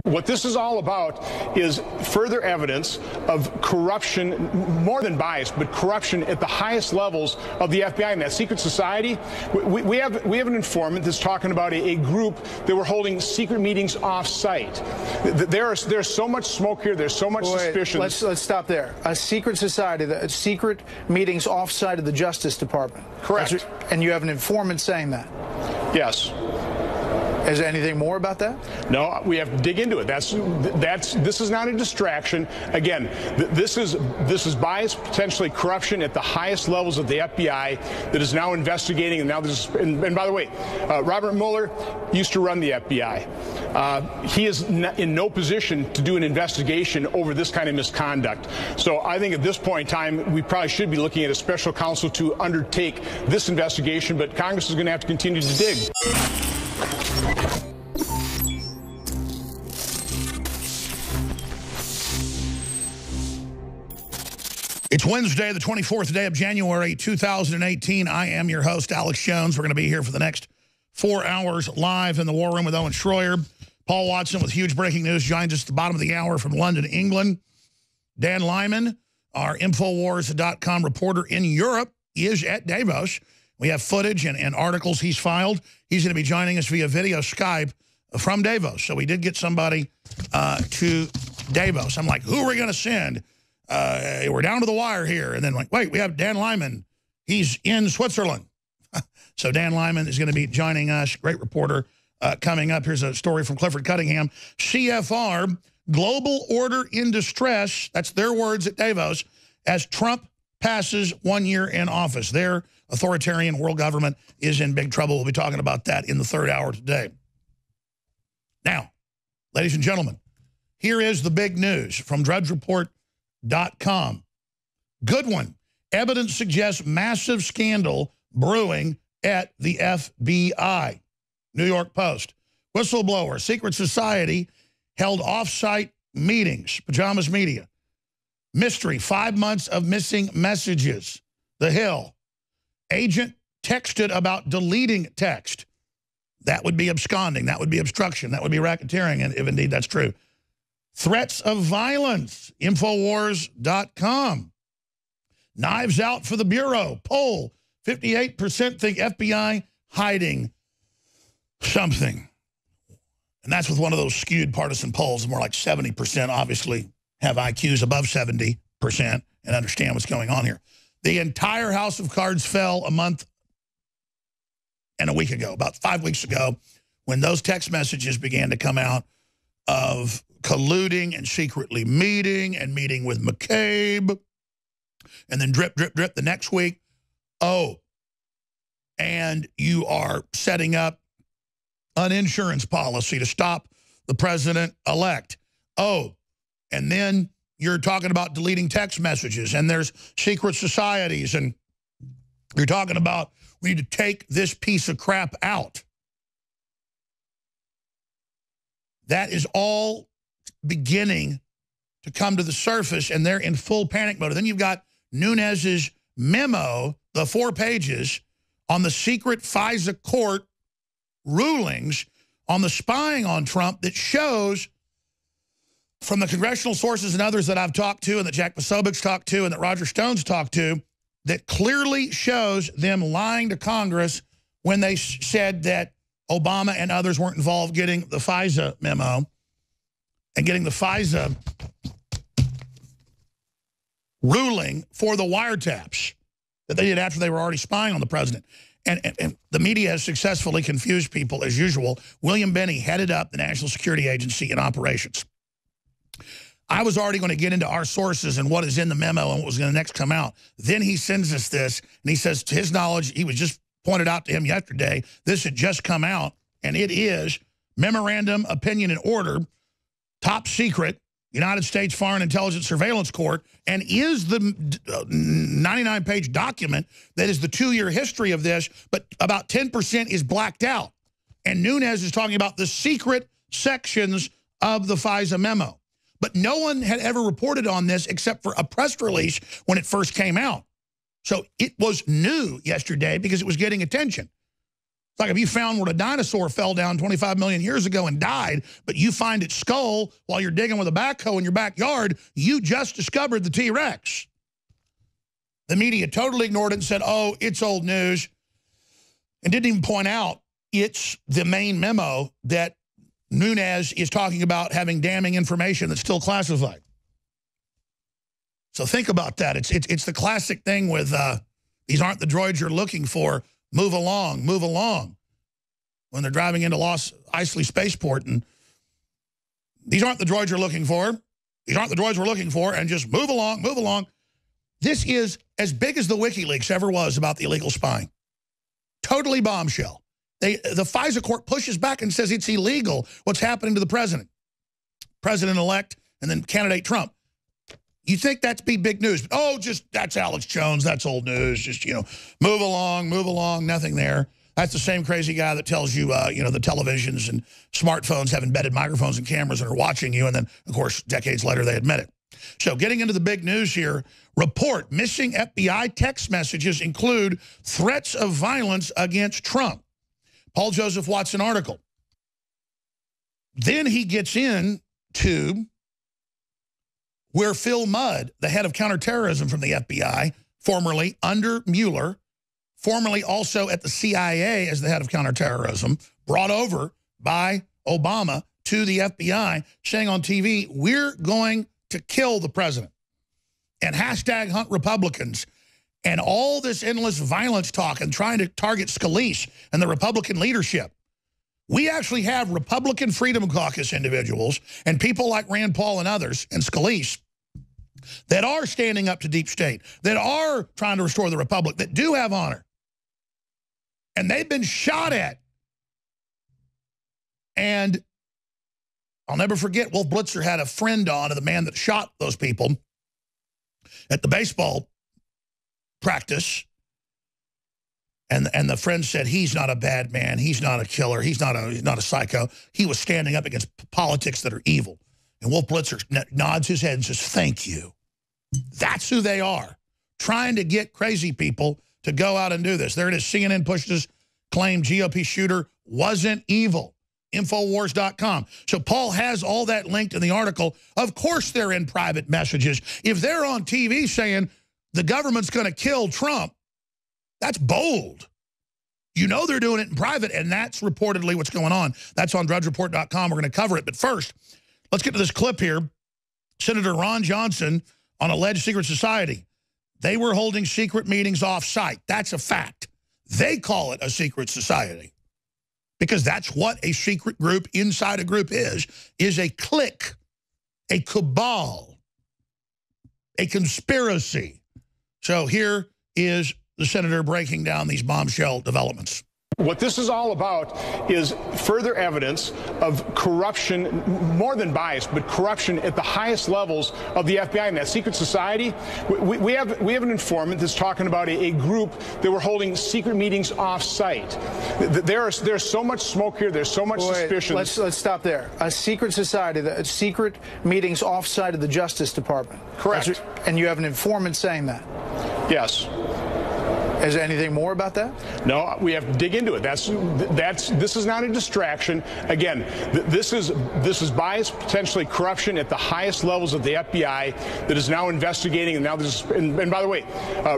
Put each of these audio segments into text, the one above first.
What this is all about is further evidence of corruption, more than bias, but corruption at the highest levels of the FBI and that secret society. We have an informant that's talking about a group that were holding secret meetings off-site. There's so much smoke here. There's so much suspicion. Let's stop there. A secret society, secret meetings off-site of the Justice Department. Correct. And you have an informant saying that? Yes. Is there anything more about that? No, we have to dig into it. This is not a distraction. Again, this is bias, potentially corruption at the highest levels of the FBI that is now investigating. And now and by the way, Robert Mueller used to run the FBI. He is in no position to do an investigation over this kind of misconduct. So I think at this point in time, we probably should be looking at a special counsel to undertake this investigation. But Congress is going to have to continue to dig. It's Wednesday, the 24th day of January, 2018. I am your host, Alex Jones. We're going to be here for the next 4 hours live in the War Room with Owen Schroyer. Paul Watson with huge breaking news joins us at the bottom of the hour from London, England. Dan Lyman, our Infowars.com reporter in Europe, is at Davos. We have footage and articles he's filed. He's going to be joining us via video Skype from Davos. So we did get somebody to Davos. I'm like, who are we going to send? We're down to the wire here. And then like, wait, we have Dan Lyman. He's in Switzerland. So Dan Lyman is going to be joining us. Great reporter coming up. Here's a story from Clifford Cunningham. CFR, global order in distress. That's their words at Davos as Trump passes 1 year in office. Their authoritarian world government is in big trouble. We'll be talking about that in the third hour today. Now, ladies and gentlemen, here is the big news from DrudgeReport.com. Good one. Evidence suggests massive scandal brewing at the FBI. New York Post. Whistleblower. Secret society held off-site meetings. Pajamas Media. Mystery. 5 months of missing messages. The Hill. Agent texted about deleting text. That would be absconding. That would be obstruction. That would be racketeering, and if indeed that's true. Threats of violence. Infowars.com. Knives out for the Bureau. Poll. 58% think FBI hiding something. And that's with one of those skewed partisan polls. More like 70% obviously have IQs above 70% and understand what's going on here. The entire house of cards fell a month and a week ago, about 5 weeks ago, when those text messages began to come out of colluding and secretly meeting and meeting with McCabe. And then drip, drip, drip the next week. Oh, and you are setting up an insurance policy to stop the president-elect. Oh, and then you're talking about deleting text messages, and there's secret societies, and you're talking about we need to take this piece of crap out. That is all beginning to come to the surface, and they're in full panic mode. And then you've got Nunes's memo, the 4 pages, on the secret FISA court rulings on the spying on Trump that shows, from the congressional sources and others that I've talked to and that Jack Posobiec's talked to and that Roger Stone's talked to, that clearly shows them lying to Congress when they said that Obama and others weren't involved getting the FISA memo and getting the FISA ruling for the wiretaps that they did after they were already spying on the president. And the media has successfully confused people as usual. William Binney headed up the National Security Agency in operations. I was already going to get into our sources and what is in the memo and what was going to next come out. Then he sends us this, and he says, to his knowledge, he was just pointed out to him yesterday, this had just come out, and it is Memorandum, Opinion, and Order, top secret, United States Foreign Intelligence Surveillance Court, and is the 99-page document that is the 2-year history of this, but about 10% is blacked out. And Nunes is talking about the secret sections of the FISA memo. But no one had ever reported on this except for a press release when it first came out. So it was new yesterday because it was getting attention. It's like if you found where a dinosaur fell down 25 million years ago and died, but you find its skull while you're digging with a backhoe in your backyard, you just discovered the T-Rex. The media totally ignored it and said, oh, it's old news, and didn't even point out it's the main memo that Nunes is talking about having damning information that's still classified. So think about that. It's the classic thing with these aren't the droids you're looking for. Move along, move along. When they're driving into Los Eisley Spaceport, and these aren't the droids you're looking for. These aren't the droids we're looking for, and just move along, move along. This is as big as the WikiLeaks ever was about the illegal spying. Totally bombshell. The FISA court pushes back and says it's illegal what's happening to the president-elect, and then candidate Trump. You think that'd be big news. But, oh, just that's Alex Jones. That's old news. Just, move along, nothing there. That's the same crazy guy that tells you, the televisions and smartphones have embedded microphones and cameras and are watching you. And then, of course, decades later, they admit it. So getting into the big news here, report missing FBI text messages include threats of violence against Trump. Paul Joseph Watson article. Then he gets into where Phil Mudd, the head of counterterrorism from the FBI, formerly under Mueller, formerly also at the CIA as the head of counterterrorism, brought over by Obama to the FBI, saying on TV, we're going to kill the president. And hashtag hunt Republicans. And all this endless violence talk and trying to target Scalise and the Republican leadership. We actually have Republican Freedom Caucus individuals and people like Rand Paul and others and Scalise that are standing up to deep state, that are trying to restore the republic, that do have honor. And they've been shot at. And I'll never forget, Wolf Blitzer had a friend on of the man that shot those people at the baseball practice. And the friend said, he's not a bad man. He's not a killer. He's not a psycho. He was standing up against politics that are evil. And Wolf Blitzer nods his head and says, thank you. That's who they are, trying to get crazy people to go out and do this. There it is. CNN pushes claim GOP shooter wasn't evil. Infowars.com. So Paul has all that linked in the article. Of course they're in private messages. If they're on TV saying the government's going to kill Trump, that's bold. You know they're doing it in private, and that's reportedly what's going on. That's on drudgereport.com. We're going to cover it. But first, let's get to this clip here. Senator Ron Johnson on alleged secret society. They were holding secret meetings off-site. That's a fact. They call it a secret society because that's what a secret group inside a group is a clique, a cabal, a conspiracy. So here is the senator breaking down these bombshell developments. What this is all about is further evidence of corruption, more than bias, but corruption at the highest levels of the FBI and that secret society. We have an informant that's talking about a group that were holding secret meetings off-site. There's so much smoke here. There's so much suspicion. Let's stop there. A secret society, secret meetings off-site of the Justice Department. Correct. And you have an informant saying that? Yes. Is there anything more about that? No, we have to dig into it. This is not a distraction. Again, this is bias, potentially corruption at the highest levels of the FBI that is now investigating. And now and by the way,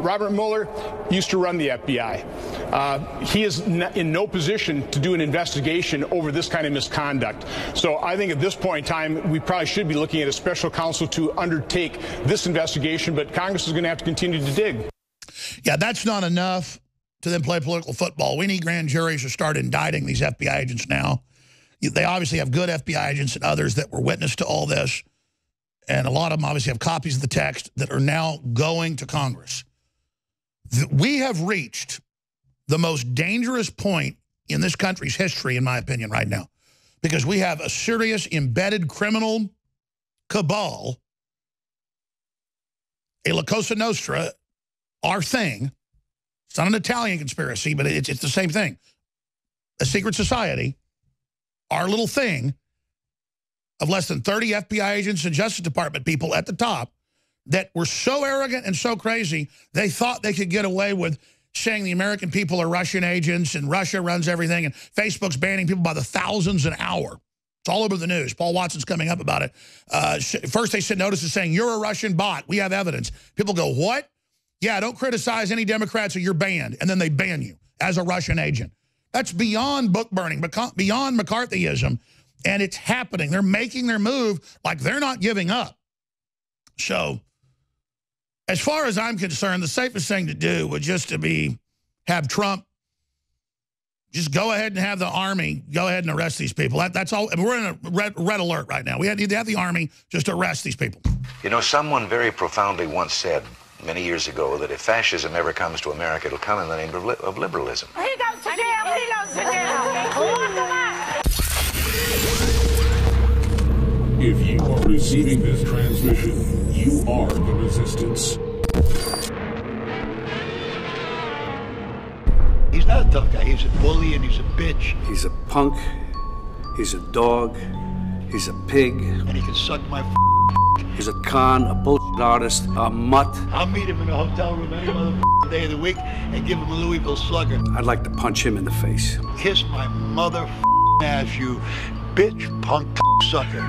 Robert Mueller used to run the FBI. He is in no position to do an investigation over this kind of misconduct. So I think at this point in time, we probably should be looking at a special counsel to undertake this investigation. But Congress is going to have to continue to dig. Yeah, that's not enough to then play political football. We need grand juries to start indicting these FBI agents now. They obviously have good FBI agents and others that were witness to all this. And a lot of them obviously have copies of the text that are now going to Congress. We have reached the most dangerous point in this country's history, in my opinion, right now. Because we have a serious embedded criminal cabal, a La Cosa Nostra, our thing. It's not an Italian conspiracy, but it's the same thing. A secret society, our little thing of less than 30 FBI agents and Justice Department people at the top that were so arrogant and so crazy, they thought they could get away with saying the American people are Russian agents and Russia runs everything, and Facebook's banning people by the thousands an hour. It's all over the news. Paul Watson's coming up about it. First, they sent notices saying, you're a Russian bot. We have evidence. People go, what? Yeah, don't criticize any Democrats or you're banned. And then they ban you as a Russian agent. That's beyond book burning, beyond McCarthyism. And it's happening. They're making their move like they're not giving up. So, as far as I'm concerned, the safest thing to do would just to be have Trump just go ahead and have the Army go ahead and arrest these people. That's all. We're in a red alert right now. We need to have the Army just arrest these people. You know, someone very profoundly once said many years ago that if fascism ever comes to America, it'll come in the name of liberalism. He goes to jail. He goes to jail. Lock him up. If you are receiving this transmission, you are the resistance. He's not a tough guy. He's a bully and he's a bitch. He's a punk. He's a dog. He's a pig. And he can suck my He's a con, a bullshit artist, a mutt. I'll meet him in a hotel room any day of the week and give him a Louisville Slugger. I'd like to punch him in the face. Kiss my mother ass, you bitch punk sucker.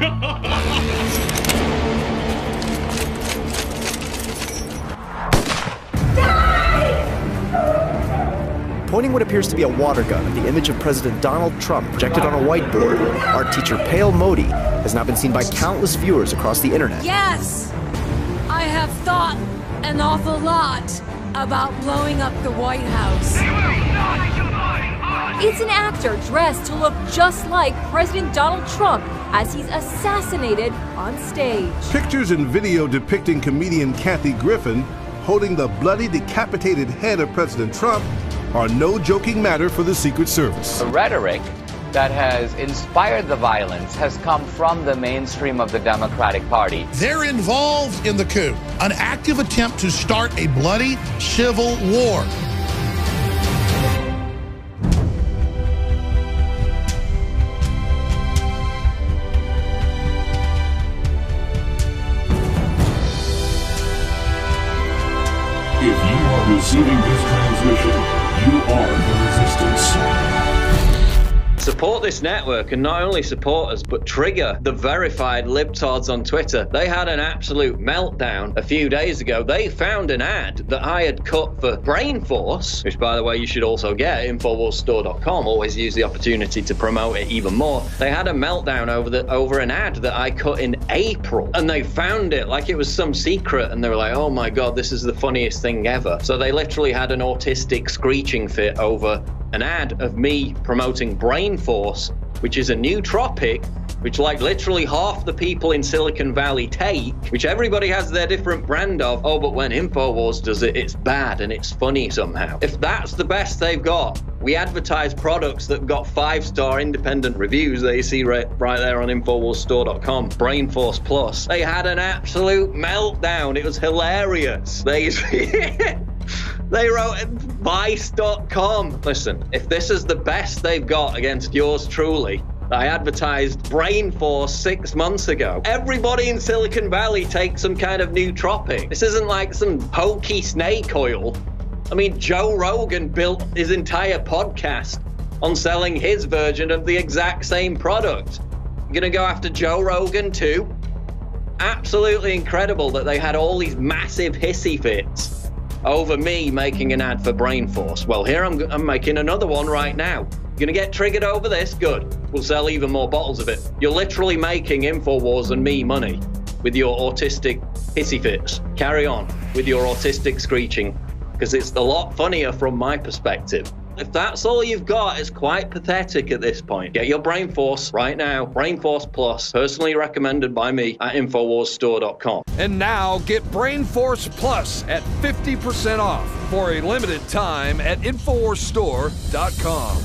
Pointing what appears to be a water gun at the image of President Donald Trump projected on a whiteboard, art teacher Pale Modi has now been seen by countless viewers across the internet. Yes, I have thought an awful lot about blowing up the White House. It's an actor dressed to look just like President Donald Trump as he's assassinated on stage. Pictures and video depicting comedian Kathy Griffin holding the bloody, decapitated head of President Trump are no joking matter for the Secret Service. The rhetoric that has inspired the violence has come from the mainstream of the Democratic Party. They're involved in the coup, an active attempt to start a bloody civil war. If you are receiving this transmission, you are the resistance. Support this network, and not only support us, but trigger the verified libtards on Twitter. They had an absolute meltdown a few days ago. They found an ad that I had cut for Brain Force, which, by the way, you should also get at InfoWarsStore.com. Always use the opportunity to promote it even more. They had a meltdown over an ad that I cut in April, and they found it like it was some secret, and they were like, oh my God, this is the funniest thing ever. So they literally had an autistic screeching fit over an ad of me promoting Brain Force, which is a nootropic, which like literally half the people in Silicon Valley take, which everybody has their different brand of. Oh, but when InfoWars does it, it's bad and it's funny somehow. If that's the best they've got, we advertise products that got 5-star independent reviews that you see right there on InfoWarsStore.com. Brain Force Plus. They had an absolute meltdown. It was hilarious. They wrote Vice.com. Listen, if this is the best they've got against yours truly, I advertised Brain Force 6 months ago. Everybody in Silicon Valley takes some kind of nootropic. This isn't like some hokey snake oil. I mean, Joe Rogan built his entire podcast on selling his version of the exact same product. You're gonna go after Joe Rogan too? Absolutely incredible that they had all these massive hissy fits over me making an ad for Brain Force. Well, here I'm making another one right now. You're gonna get triggered over this? Good. We'll sell even more bottles of it. You're literally making InfoWars and me money with your autistic hissy fits. Carry on with your autistic screeching, because it's a lot funnier from my perspective. If that's all you've got, it's quite pathetic at this point. Get your Brain Force right now. Brain Force Plus, personally recommended by me at InfoWarsStore.com. And now get Brain Force Plus at 50% off for a limited time at InfoWarsStore.com.